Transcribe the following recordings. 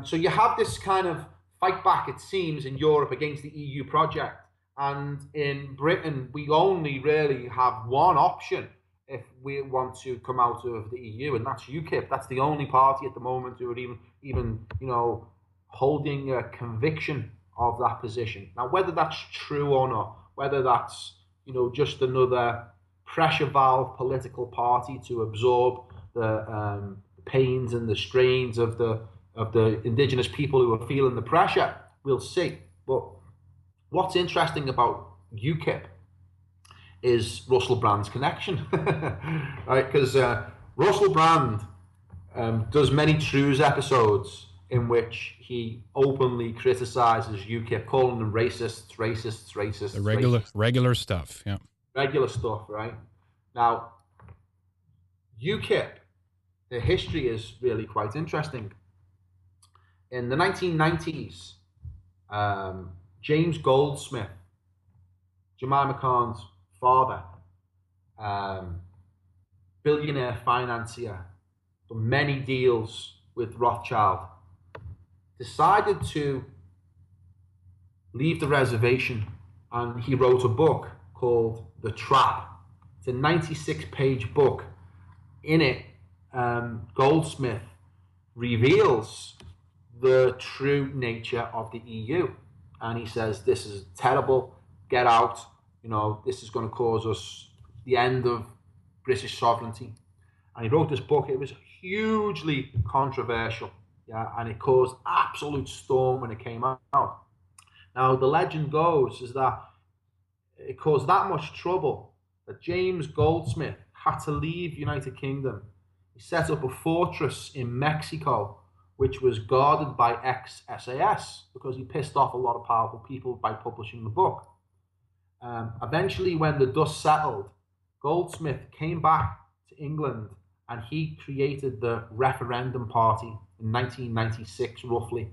So you have this kind of fight back, it seems, in Europe against the EU project. And in Britain, we only really have one option if we want to come out of the EU, and that's UKIP. That's the only party at the moment who are even holding a conviction of that position. Now, whether that's true or not, whether that's just another pressure valve political party to absorb the pains and the strains of the indigenous people who are feeling the pressure, we'll see. But what's interesting about UKIP is Russell Brand's connection, right? Because Russell Brand does many Trues episodes in which he openly criticizes UKIP, calling them racists. The regular stuff, yeah. Regular stuff, right? Now, UKIP, the history is really quite interesting. In the 1990s, James Goldsmith, Jemima Khan's father, billionaire financier, done many deals with Rothschild, decided to leave the reservation, and he wrote a book called The Trap. It's a 96-page book. In it, Goldsmith reveals the true nature of the EU, and he says, this is terrible, get out, this is going to cause us the end of British sovereignty. And he wrote this book. It was hugely controversial, and it caused absolute storm when it came out. Now, the legend goes is that it caused that much trouble that James Goldsmith had to leave United Kingdom. He set up a fortress in Mexico, which was guarded by ex-SAS, because he pissed off a lot of powerful people by publishing the book. Eventually, when the dust settled, Goldsmith came back to England, and he created the Referendum Party in 1996, roughly.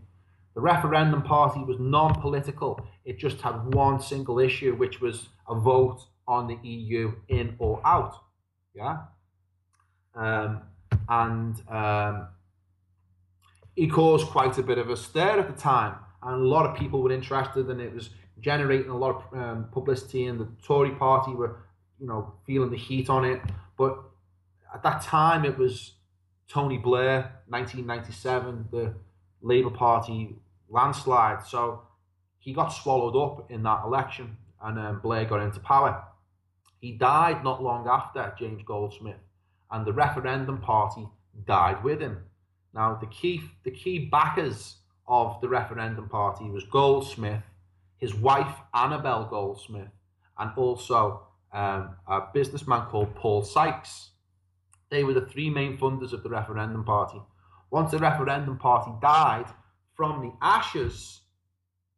The Referendum Party was non-political. It just had one single issue, which was a vote on the EU in or out. It caused quite a bit of a stir at the time, and a lot of people were interested, and it was generating a lot of publicity, and the Tory party were, feeling the heat on it. But at that time, it was Tony Blair, 1997, the Labour Party landslide. So he got swallowed up in that election, and Blair got into power. He died not long after, James Goldsmith, and the Referendum Party died with him. Now, the key backers of the Referendum Party was Goldsmith, his wife Annabel Goldsmith, and also a businessman called Paul Sykes. They were the three main funders of the Referendum Party. Once the Referendum Party died, from the ashes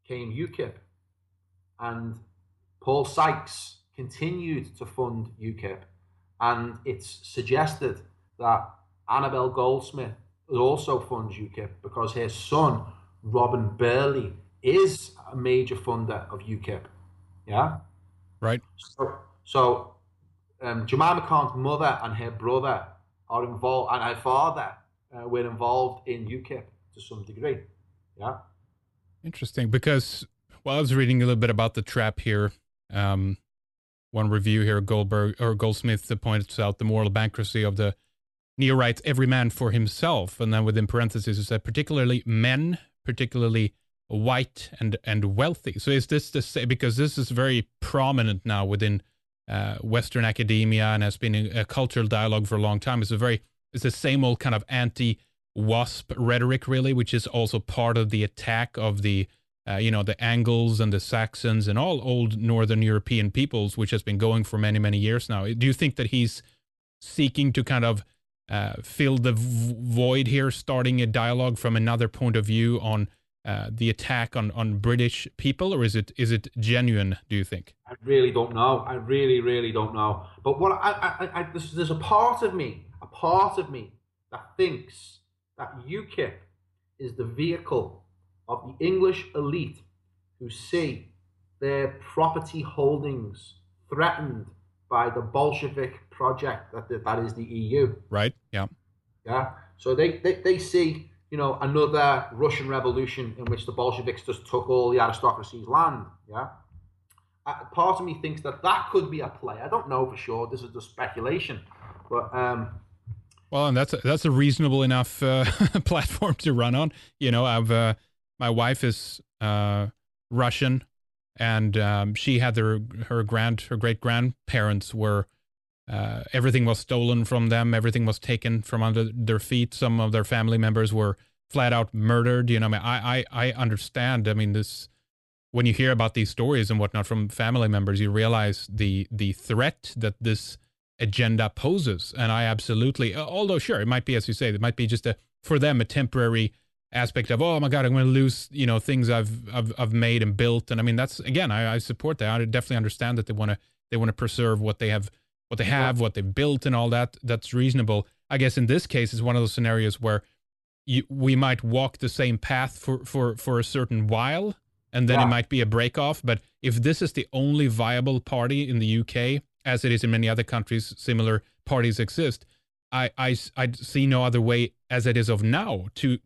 came UKIP, and Paul Sykes continued to fund UKIP, and it's suggested that Annabel Goldsmith also funds UKIP because her son, Robin Burley, is a major funder of UKIP. Yeah? Right. So Jemima Khan's mother and her brother are involved, and her father were involved in UKIP to some degree. Yeah. Interesting, because I was reading a little bit about The Trap here. One review here, Goldsmith points out the moral bankruptcy of the neo-rights, every man for himself, and then within parentheses it said particularly men, particularly white and wealthy. So is this the same? Because this is very prominent now within Western academia and has been a cultural dialogue for a long time. It's the same old kind of anti-WASP rhetoric, really, which is also part of the attack of the the Angles and the Saxons and all old Northern European peoples, which has been going for many, many years now. Do you think that he's seeking to kind of fill the void here, starting a dialogue from another point of view on the attack on British people, or is it genuine, do you think? I really don't know. I really don't know. But what there's a part of me that thinks that UKIP is the vehicle of the English elite who see their property holdings threatened by the Bolshevik project that is the EU. Right. Yeah. Yeah. So they see another Russian revolution in which the Bolsheviks just took all the aristocracy's land. Yeah. Part of me thinks that could be a play. I don't know for sure. This is just speculation, but well, and that's a reasonable enough platform to run on. I've my wife is Russian, and she had her great grandparents were everything was stolen from them. Everything was taken from under their feet. Some of their family members were flat out murdered. I understand. I mean, this, when you hear about these stories and whatnot from family members, you realize the threat that this agenda poses. And I absolutely, although sure, it might be, as you say, it might be just for them a temporary aspect of, oh my God, I'm going to lose, things I've made and built. And I mean, that's, again, I support that. I definitely understand that they want to preserve what they have, what they've built and all that. That's reasonable. I guess in this case, it's one of those scenarios where we might walk the same path for a certain while, and then it might be a break off. But if this is the only viable party in the UK, as it is in many other countries, similar parties exist, I see no other way as it is of now to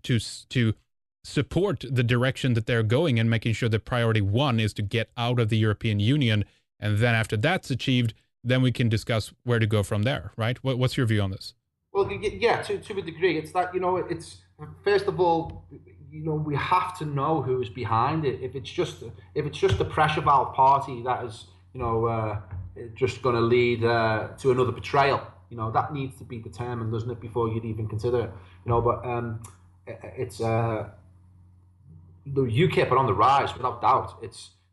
support the direction that they're going, and making sure that priority one is to get out of the European Union. And then after that's achieved, then we can discuss where to go from there, right? What's your view on this? Well, yeah, to a degree. It's that, it's, first of all, we have to know who's behind it. If it's just the pressure valve party that is, just going to lead to another betrayal, that needs to be determined, doesn't it, before you'd even consider it. But it's the UKIP are on the rise without doubt.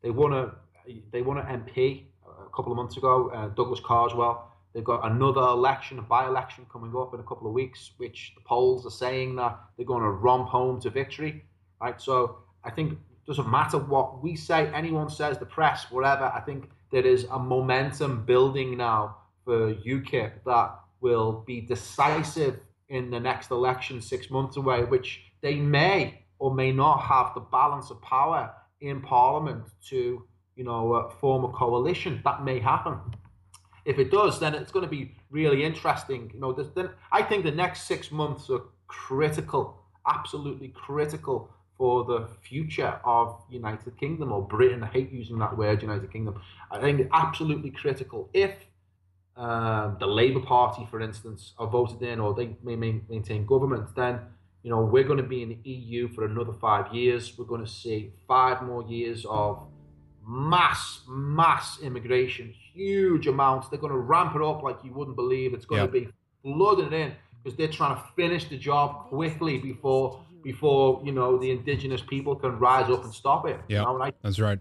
They won an MP a couple of months ago, Douglas Carswell. They've got another election, a by-election coming up in a couple of weeks, which the polls are saying that they're going to romp home to victory, right? So I think it doesn't matter what we say, anyone says, the press, whatever. I think there is a momentum building now for UKIP that will be decisive in the next election 6 months away, which they may or may not have the balance of power in Parliament to, form a coalition. That may happen. If it does, then it's going to be really interesting. Then I think the next 6 months are critical, absolutely critical for the future of United Kingdom, or Britain. I hate using that word, United Kingdom. I think absolutely critical. If the Labour Party, for instance, are voted in, or they may maintain government, then we're going to be in the EU for another 5 years. We're going to see 5 more years of mass immigration, huge amounts. They're going to ramp it up like you wouldn't believe. It's going to be flooded in because they're trying to finish the job quickly before the indigenous people can rise up and stop it. Yeah, that's right.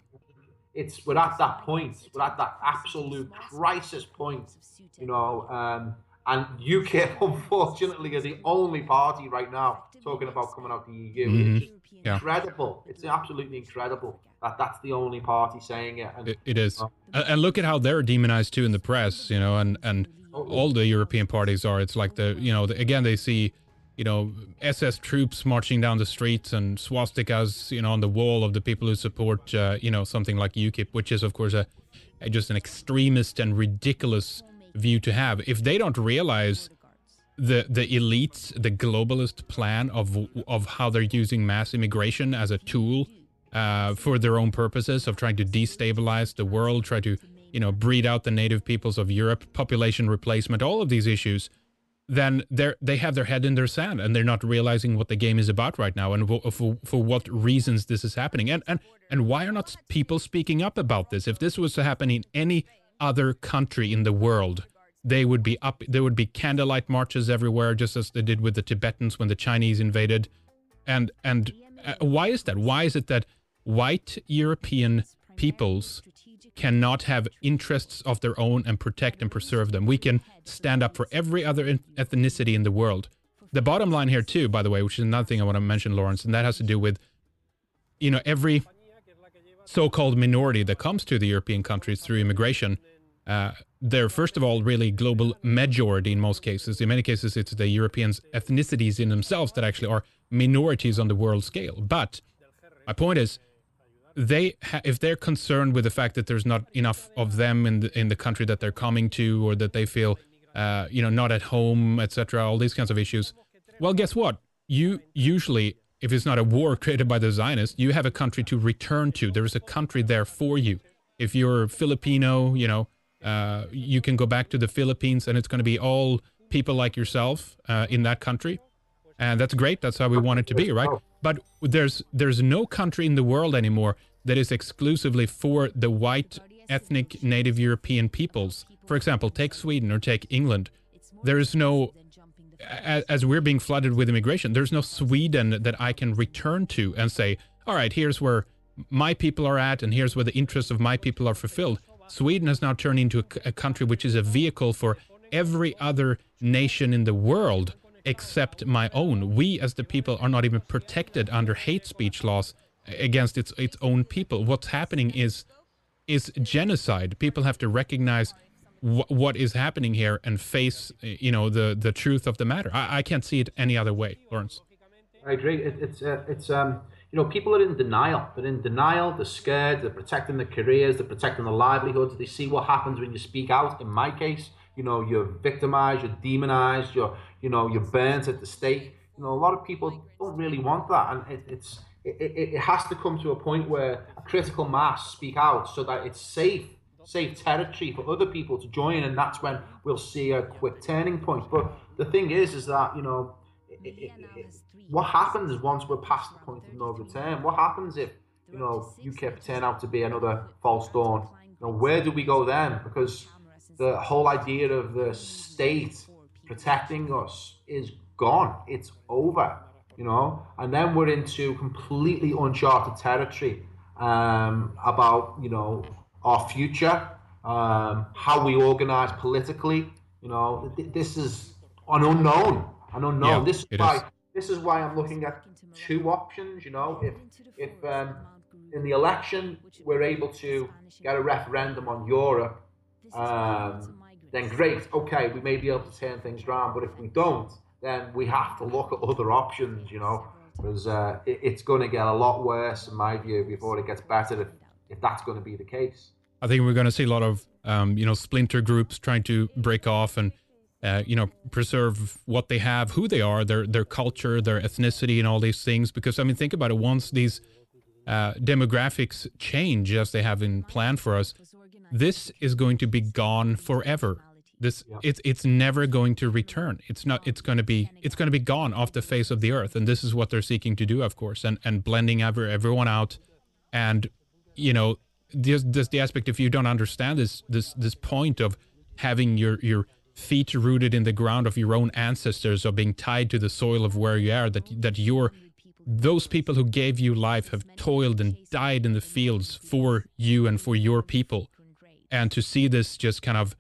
We're at that point. We're at that absolute crisis point. And UKIP, unfortunately, are the only party right now talking about coming out the EU. Mm-hmm. It's just incredible. It's absolutely incredible that's the only party saying it. And, it is. And look at how they're demonized too in the press, and all the European parties are. It's like again, they see, SS troops marching down the streets and swastikas, on the wall of the people who support, something like UKIP, which is, of course, just an extremist and ridiculous view to have. If they don't realize the elites, the globalist plan of how they're using mass immigration as a tool for their own purposes of trying to destabilize the world, try to, breed out the native peoples of Europe, population replacement, all of these issues, then they have their head in their sand, and they're not realizing what the game is about right now, and for what reasons this is happening, and why are not people speaking up about this? If this was to happen in any other country in the world, they would be up. There would be candlelight marches everywhere, just as they did with the Tibetans when the Chinese invaded. And why is that? Why is it that white European peoples cannot have interests of their own and protect and preserve them? We can stand up for every other ethnicity in the world. The bottom line here too, by the way, which is another thing I want to mention, Laurence, and that has to do with, every so-called minority that comes to the European countries through immigration. They're, first of all, really global majority in most cases. In many cases, it's the Europeans' ethnicities in themselves that actually are minorities on the world scale. But my point is, if they're concerned with the fact that there's not enough of them in the country that they're coming to, or that they feel, not at home, etc., all these kinds of issues, well, guess what? you usually, if it's not a war created by the Zionists, you have a country to return to. There is a country there for you. If you're Filipino, you can go back to the Philippines, and it's going to be all people like yourself in that country. And that's great. That's how we want it to be, right? But there's no country in the world anymore that is exclusively for the white ethnic native European peoples. For example, take Sweden or take England. There is no, as we're being flooded with immigration, there's no Sweden that I can return to and say, all right, here's where my people are at, and here's where the interests of my people are fulfilled. Sweden has now turned into a country which is a vehicle for every other nation in the world except my own. We as the people are not even protected under hate speech laws against its own people. What's happening is genocide. People have to recognize what is happening here and face, the truth of the matter. I can't see it any other way, Laurence. I agree. People are in denial. They're in denial. They're scared. They're protecting their careers. They're protecting their livelihoods. They see what happens when you speak out. In my case, you're victimized, you're demonized, you're burnt at the stake. A lot of people don't really want that, and it has to come to a point where a critical mass speak out so that it's safe territory for other people to join, and that's when we'll see a quick turning point. But the thing is that what happens once we're past the point of no return? What happens if UKIP turn out to be another false dawn? Where do we go then? Because the whole idea of the state protecting us is gone. It's over, and then we're into completely uncharted territory about, our future, how we organize politically. This is an unknown. Yeah, this is why I'm looking at two options. If in the election we're able to get a referendum on Europe, then great. Okay, we may be able to turn things around. But if we don't, then we have to look at other options. Because it's going to get a lot worse, in my view, before it gets better. If that's going to be the case, I think we're going to see a lot of splinter groups trying to break off and preserve what they have, who they are, their culture, their ethnicity, and all these things. Because think about it. Once these demographics change as they have in plan for us, this is going to be gone forever. It's never going to return. It's going to be gone off the face of the earth. And this is what they're seeking to do, of course, and blending everyone out. And there's the aspect, if you don't understand this point of having your feet rooted in the ground of your own ancestors, or being tied to the soil of where you are, that those people who gave you life have toiled and died in the fields for you and for your people. And to see this just kind of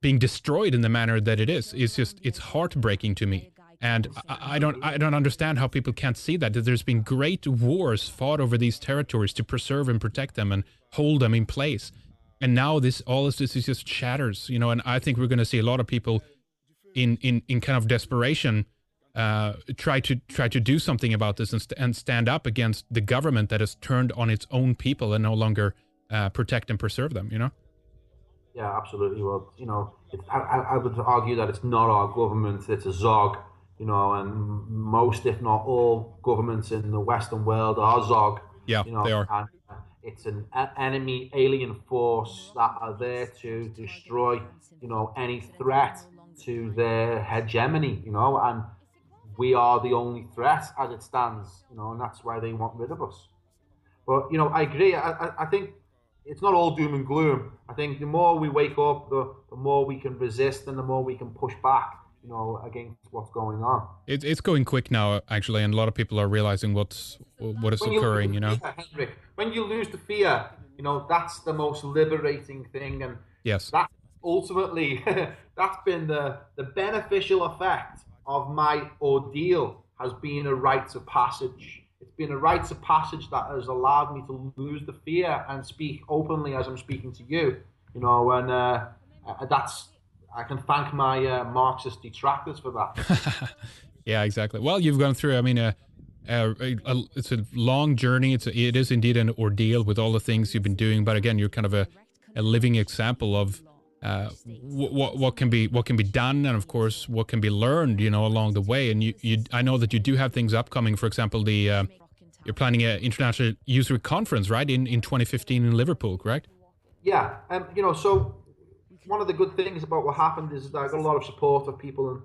being destroyed in the manner that it is it's heartbreaking to me. And I don't understand how people can't see that there's been great wars fought over these territories to preserve and protect them and hold them in place. And now all of this is just shatters, and I think we're going to see a lot of people in kind of desperation try to do something about this and stand up against the government that has turned on its own people and no longer protect and preserve them, Yeah, absolutely. Well, I would argue that it's not our government, it's a Zog, and most, if not all, governments in the Western world are Zog. Yeah, they are. And it's an enemy alien force that are there to destroy, any threat to their hegemony, and we are the only threat as it stands, and that's why they want rid of us. But, I agree. I think it's not all doom and gloom. I think the more we wake up, the more we can resist and the more we can push back, against what's going on. It's going quick now, actually, and a lot of people are realizing what is occurring, Henrik, when you lose the fear, that's the most liberating thing. And yes, that ultimately, that's been the beneficial effect of my ordeal, has been a rite of passage. It's been a rite of passage that has allowed me to lose the fear and speak openly as I'm speaking to you, and that's, I can thank my Marxist detractors for that. Yeah, exactly. Well, you've gone through, it's a long journey. It is indeed an ordeal with all the things you've been doing. But again, you're kind of a living example of what can be done, and of course what can be learned, along the way. And I know that you do have things upcoming. For example, you're planning an international Usury conference, right, in 2015 in Liverpool, correct? Yeah, so one of the good things about what happened is that I got a lot of support of people, and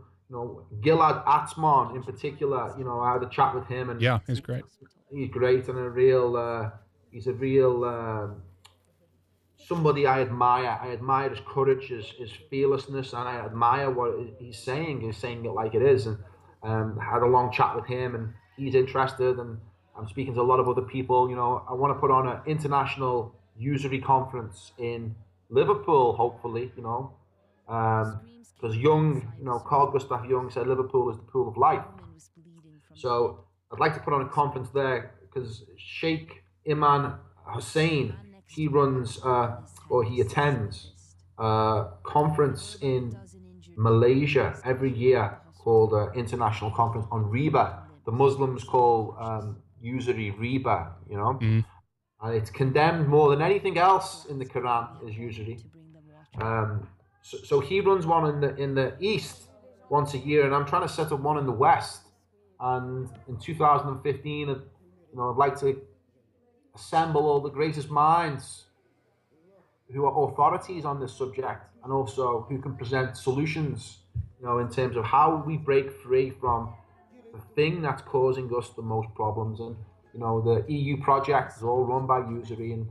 Gilad Atzmon in particular. I had a chat with him, and yeah, he's great. He's great, and he's a real somebody I admire. I admire his courage, his fearlessness, and I admire what he's saying. He's saying it like it is, and I had a long chat with him, and he's interested, and I'm speaking to a lot of other people. I want to put on an international Usury conference in Liverpool, hopefully. Because Carl Gustav Jung said Liverpool is the pool of life. So I'd like to put on a conference there, because Sheikh Imran Hussein, he runs or he attends a conference in Malaysia every year called International Conference on Riba. The Muslims call usury riba, and it's condemned more than anything else in the Quran is usury. So he runs one in the East once a year, and I'm trying to set up one in the West. And in 2015, I'd like to assemble all the greatest minds who are authorities on this subject, and also who can present solutions, in terms of how we break free from the thing that's causing us the most problems. And the EU project is all run by usury, and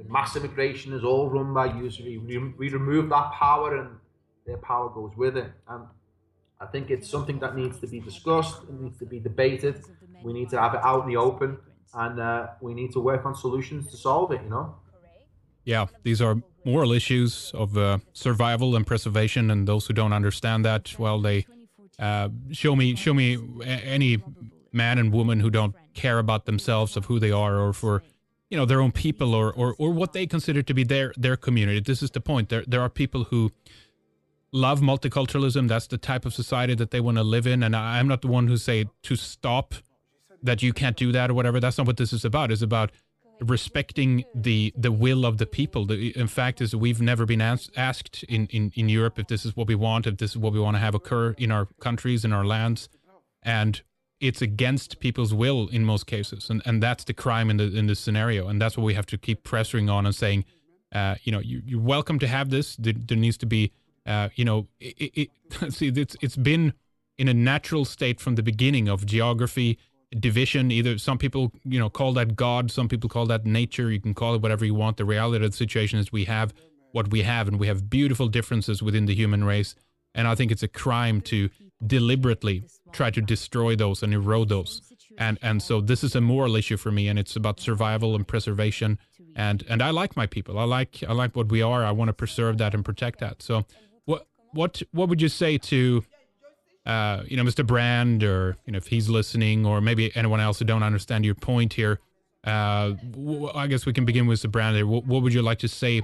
mass immigration is all run by usury. We remove that power, and their power goes with it. And I think it's something that needs to be discussed. It needs to be debated. We need to have it out in the open, and we need to work on solutions to solve it. Yeah, these are moral issues of survival and preservation, and those who don't understand that, well, they show me any man and woman who don't care about themselves, of who they are, or for their own people, or what they consider to be their community. This is the point. There are people who love multiculturalism. That's the type of society that they want to live in, and I'm not the one who say to stop, that you can't do that or whatever. That's not what this is about. It's about respecting the will of the people. In fact, is we've never been asked in Europe if this is what we want, if this is what we want to have occur in our countries, in our lands, and it's against people's will in most cases, and that's the crime in this scenario, and that's what we have to keep pressing on and saying, you're welcome to have this. There needs to be, see, it's been in a natural state from the beginning of geography, division. Either some people, call that God, some people call that nature. You can call it whatever you want. The reality of the situation is we have what we have, and we have beautiful differences within the human race. And I think it's a crime to deliberately try to destroy those and erode those. And so this is a moral issue for me, and it's about survival and preservation. And I like my people. I like what we are. I want to preserve that and protect that. So what would you say to Mr. Brand, or if he's listening, or maybe anyone else who don't understand your point here? I guess we can begin with Mr. Brand. What would you like to say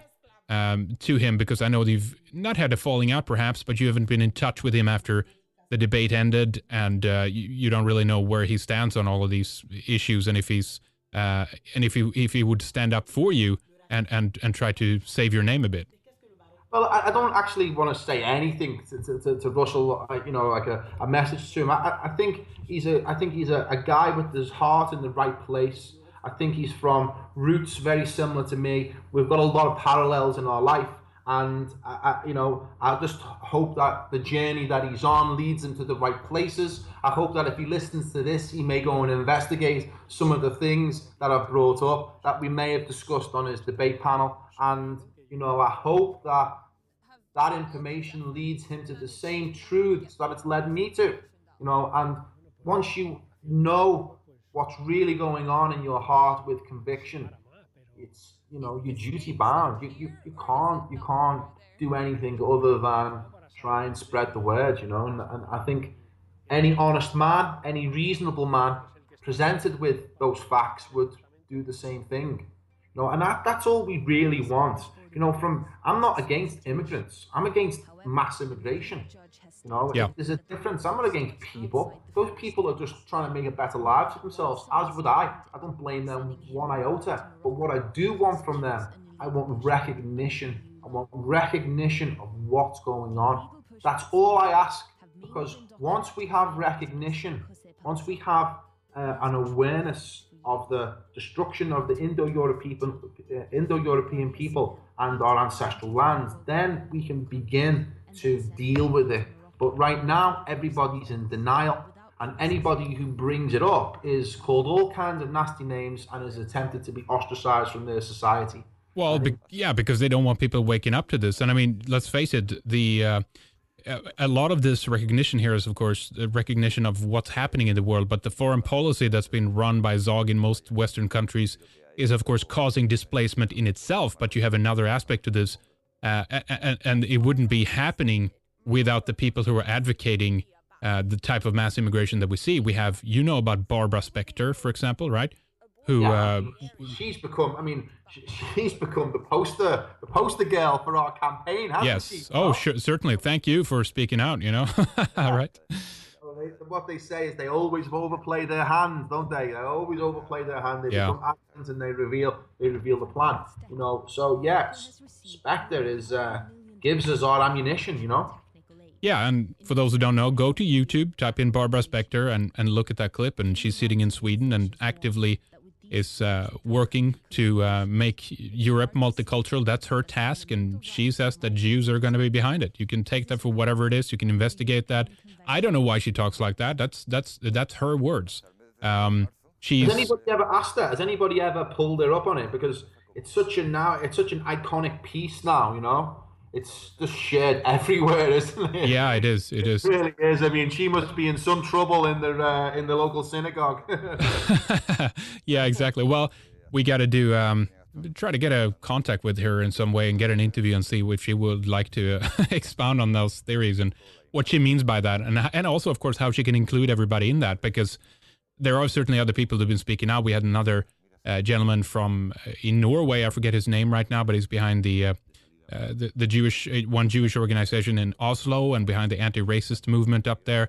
to him? Because I know you've not had a falling out, perhaps, but you haven't been in touch with him after the debate ended, and you don't really know where he stands on all of these issues, and if he's and if he would stand up for you and try to save your name a bit. Well, I don't actually want to say anything to Russell, like a message to him. I think he's a guy with his heart in the right place. I think he's from roots very similar to me. We've got a lot of parallels in our life, and I just hope that the journey that he's on leads him to the right places. I hope that if he listens to this, he may go and investigate some of the things that I've brought up that we may have discussed on his debate panel, and I hope that information leads him to the same truths that it's led me to, and once you know what's really going on in your heart with conviction, it's, you're duty bound. You can't do anything other than try and spread the word, and I think any honest man, any reasonable man presented with those facts would do the same thing, and that's all we really want. I'm not against immigrants. I'm against mass immigration. Yeah. There's a difference. I'm not against people. Those people are just trying to make a better life for themselves, as would I. I don't blame them one iota. But what I do want from them, I want recognition I want recognition of what's going on. That's all I ask, because once we have recognition, once we have an awareness of the destruction of the Indo-European people and our ancestral lands, then we can begin to deal with it. But right now, everybody's in denial, and anybody who brings it up is called all kinds of nasty names and is attempted to be ostracized from their society. Well, because they don't want people waking up to this. And I mean, let's face it, a lot of this recognition here is, of course, the recognition of what's happening in the world. But the foreign policy that's been run by Zog in most Western countries is, of course, causing displacement in itself. But you have another aspect to this, and it wouldn't be happening without the people who are advocating the type of mass immigration that we see. We have, about Barbara Specter, for example, right? Who she's become. I mean, she's become the poster girl for our campaign, hasn't she? Yes. Oh, sure, certainly. Thank you for speaking out. All right. What they say is they always overplay their hand, don't they? They always overplay their hand. They become actions and they reveal the plan. So yes, Spectre gives us our ammunition. Yeah, and for those who don't know, go to YouTube, type in Barbara Specter, and look at that clip. And she's sitting in Sweden and actively is working to make Europe multicultural. That's her task, and she says that Jews are going to be behind it. You can take that for whatever it is. You can investigate that. I don't know why she talks like that. That's her words. Has anybody ever asked her? Has anybody ever pulled her up on it? Because it's such an iconic piece now. It's just shared everywhere, isn't it? Yeah, it is. It really is. I mean, she must be in some trouble in the local synagogue. Yeah, exactly. Well, we got to try to get a contact with her in some way and get an interview and see if she would like to expound on those theories and what she means by that, and also, of course, how she can include everybody in that, because there are certainly other people who've been speaking out. We had another gentleman from in Norway. I forget his name right now, but he's behind the Jewish organization in Oslo and behind the anti-racist movement up there.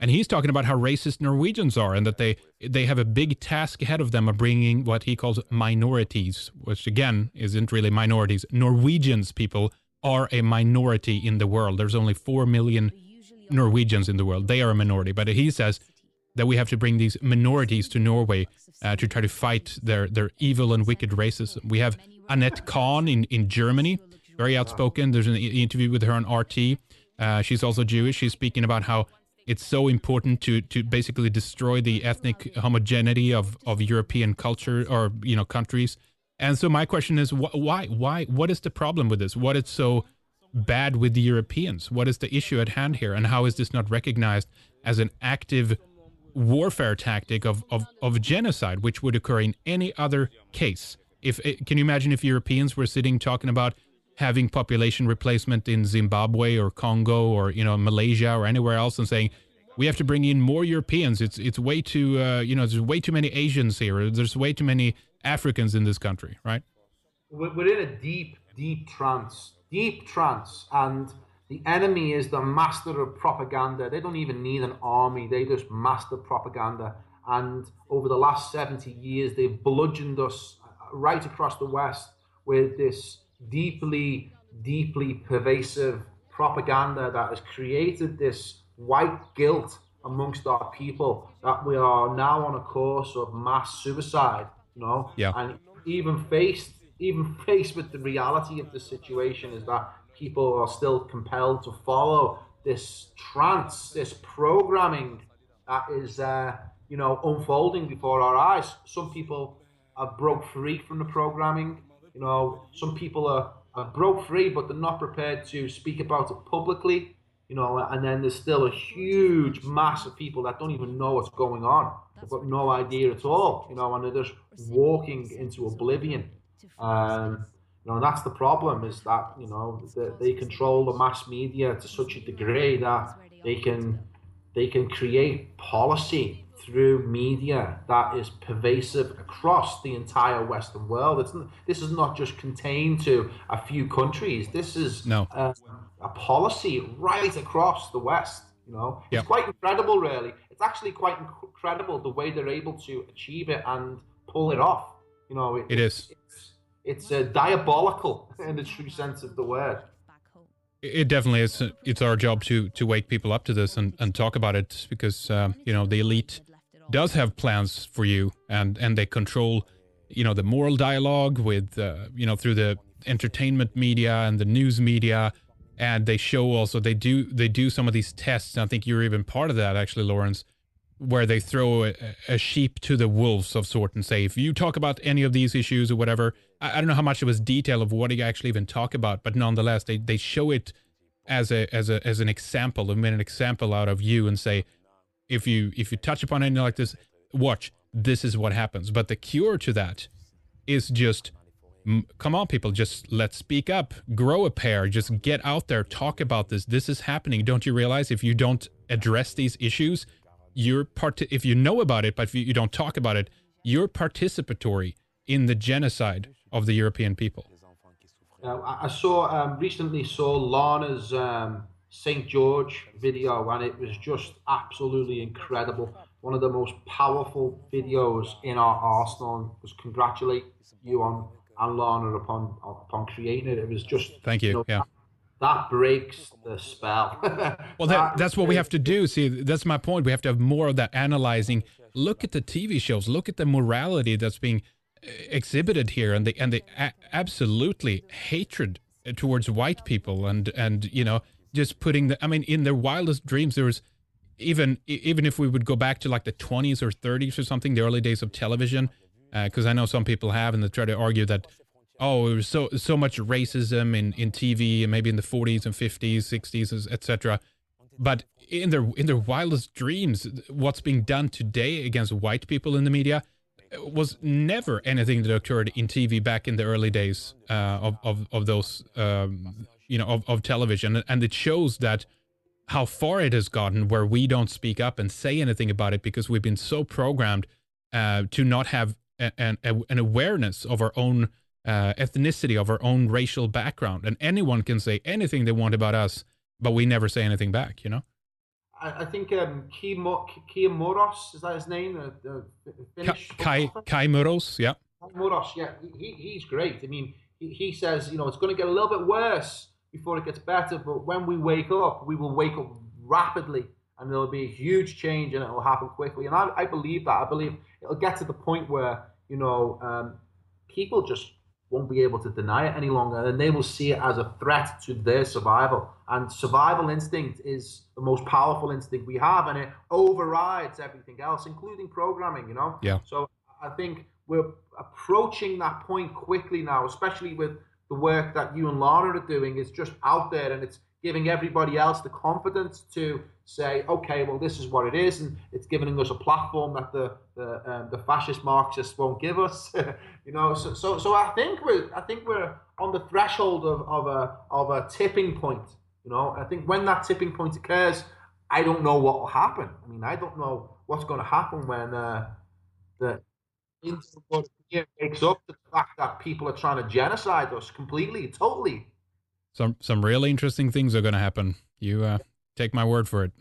And he's talking about how racist Norwegians are and that they have a big task ahead of them of bringing what he calls minorities, which again isn't really minorities. Norwegians, people, are a minority in the world. There's only 4 million Norwegians in the world. They are a minority. But he says that we have to bring these minorities to Norway to try to fight their evil and wicked racism. We have Annette Kahn in Germany, very outspoken. There's an interview with her on RT. She's also Jewish. She's speaking about how it's so important to basically destroy the ethnic homogeneity of European culture or countries. And so my question is, why? What is the problem with this? What is so bad with the Europeans? What is the issue at hand here? And how is this not recognized as an active warfare tactic of genocide, which would occur in any other case? Can you imagine if Europeans were sitting talking about having population replacement in Zimbabwe or Congo or Malaysia or anywhere else and saying we have to bring in more Europeans? It's way too there's way too many Asians here. There's way too many Africans in this country, right? We're in a deep trance, and the enemy is the master of propaganda. They don't even need an army. They just master propaganda. And over the last 70 years, they've bludgeoned us right across the West with this deeply pervasive propaganda that has created this white guilt amongst our people that we are now on a course of mass suicide, Yeah. And even faced with the reality of the situation is that people are still compelled to follow this trance, this programming that is, unfolding before our eyes. Some people are broke free from the programming. Some people are broke free, but they're not prepared to speak about it publicly. And then there's still a huge mass of people that don't even know what's going on. They've got no idea at all. And they're just walking into oblivion. And that's the problem, is that they control the mass media to such a degree that they can create policy through media that is pervasive across the entire Western world. This is not just contained to a few countries. This is a policy right across the West. It's quite incredible, really. It's actually quite incredible the way they're able to achieve it and pull it off. It is. it's diabolical in the true sense of the word. It definitely is. It's our job to wake people up to this and talk about it, because the elite does have plans for you, and they control the moral dialogue with through the entertainment media and the news media, and they show also they do some of these tests. And I think you're even part of that, actually, Laurence, where they throw a sheep to the wolves of sort and say, if you talk about any of these issues or whatever, I don't know how much it was detail of what you actually even talk about, but nonetheless, they show it as an example. They made an example out of you and say, if you touch upon anything like this, watch, this is what happens. But the cure to that is just, come on, people, just let's speak up, grow a pair, just get out there, talk about this. This is happening. Don't you realize if you don't address these issues, if you know about it, but if you don't talk about it, you're participatory in the genocide of the European people. I recently saw Lana's St. George video, and it was just absolutely incredible. One of the most powerful videos in our arsenal. Just congratulate you and Lana upon creating it. It was just, thank you. Yeah. That breaks the spell. Well, that's what we have to do. See, that's my point. We have to have more of that analyzing. Look at the TV shows. Look at the morality that's being exhibited here, and the absolutely hatred towards white people, and just putting in their wildest dreams. There was even if we would go back to like the 20s or 30s or something, the early days of television, because I know some people have, and they try to argue that, oh, there was so much racism in TV, and maybe in the 40s and 50s, 60s, etc. But in their wildest dreams, what's being done today against white people in the media was never anything that occurred in TV back in the early days of those of television. And it shows that how far it has gotten, where we don't speak up and say anything about it because we've been so programmed to not have an awareness of our own ethnicity, of our own racial background. And anyone can say anything they want about us, but we never say anything back, I think Kia Moros, is that his name? Finnish Kai Moros, yeah. Moros, yeah. He's great. I mean, he says, it's going to get a little bit worse before it gets better, but when we wake up, we will wake up rapidly, and there'll be a huge change, and it'll happen quickly. And I believe that. I believe it'll get to the point where, people just won't be able to deny it any longer, and they will see it as a threat to their survival. And survival instinct is the most powerful instinct we have, and it overrides everything else, including programming, Yeah. So I think we're approaching that point quickly now, especially with the work that you and Lana are doing. Is just out there, and it's giving everybody else the confidence to say, okay, well, this is what it is, and it's giving us a platform that the fascist Marxists won't give us. So I think we're on the threshold of a tipping point. I think when that tipping point occurs, I don't know what will happen. I mean, I don't know what's going to happen when the internet wakes up to the fact that people are trying to genocide us completely, totally. Some really interesting things are going to happen. You take my word for it.